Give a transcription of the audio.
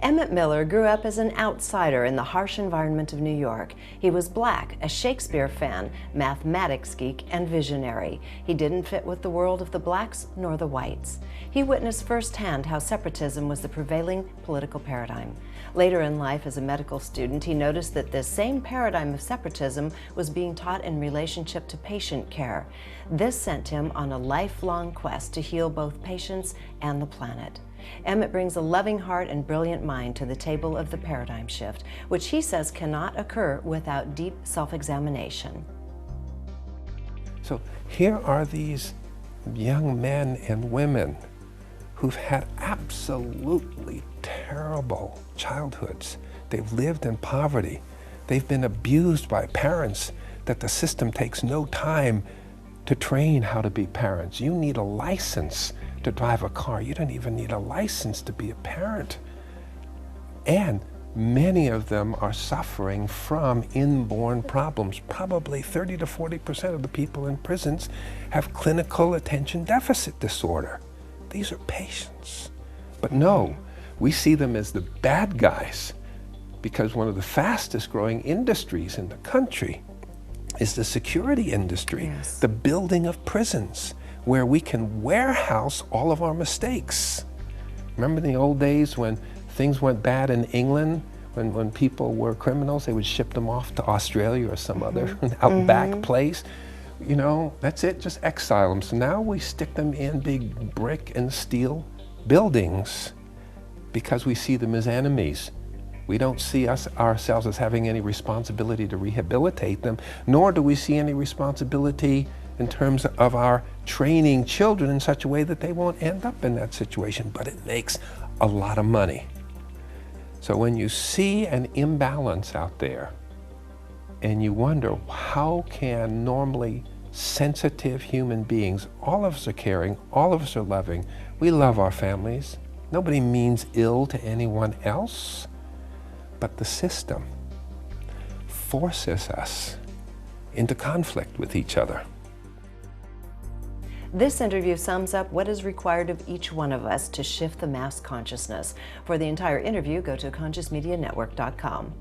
Emmet Miller grew up as an outsider in the harsh environment of New York. He was black, a Shakespeare fan, mathematics geek, and visionary. He didn't fit with the world of the blacks nor the whites. He witnessed firsthand how separatism was the prevailing political paradigm. Later in life, as a medical student, he noticed that this same paradigm of separatism was being taught in relationship to patient care. This sent him on a lifelong quest to heal both patients and the planet. Emmet brings a loving heart and brilliant mind to the table of the paradigm shift, which he says cannot occur without deep self-examination. So here are these young men and women who've had absolutely terrible childhoods. They've lived in poverty. They've been abused by parents that the system takes no time to train how to be parents. You need a license to drive a car. You don't even need a license to be a parent. And many of them are suffering from inborn problems. Probably 30 to 40% of the people in prisons have clinical attention deficit disorder. These are patients. But no, we see them as the bad guys because one of the fastest growing industries in the country is the security industry, yes. The building of prisons, where we can warehouse all of our mistakes. Remember in the old days when things went bad in England, when people were criminals, they would ship them off to Australia or some other outback place. You know, that's it, just exile them. So now we stick them in big brick and steel buildings because we see them as enemies. We don't see ourselves as having any responsibility to rehabilitate them, nor do we see any responsibility in terms of our training children in such a way that they won't end up in that situation, but it makes a lot of money. So when you see an imbalance out there and you wonder how can normally sensitive human beings, all of us are caring, all of us are loving, we love our families, nobody means ill to anyone else, but the system forces us into conflict with each other. This interview sums up what is required of each one of us to shift the mass consciousness. For the entire interview, go to consciousmedianetwork.com.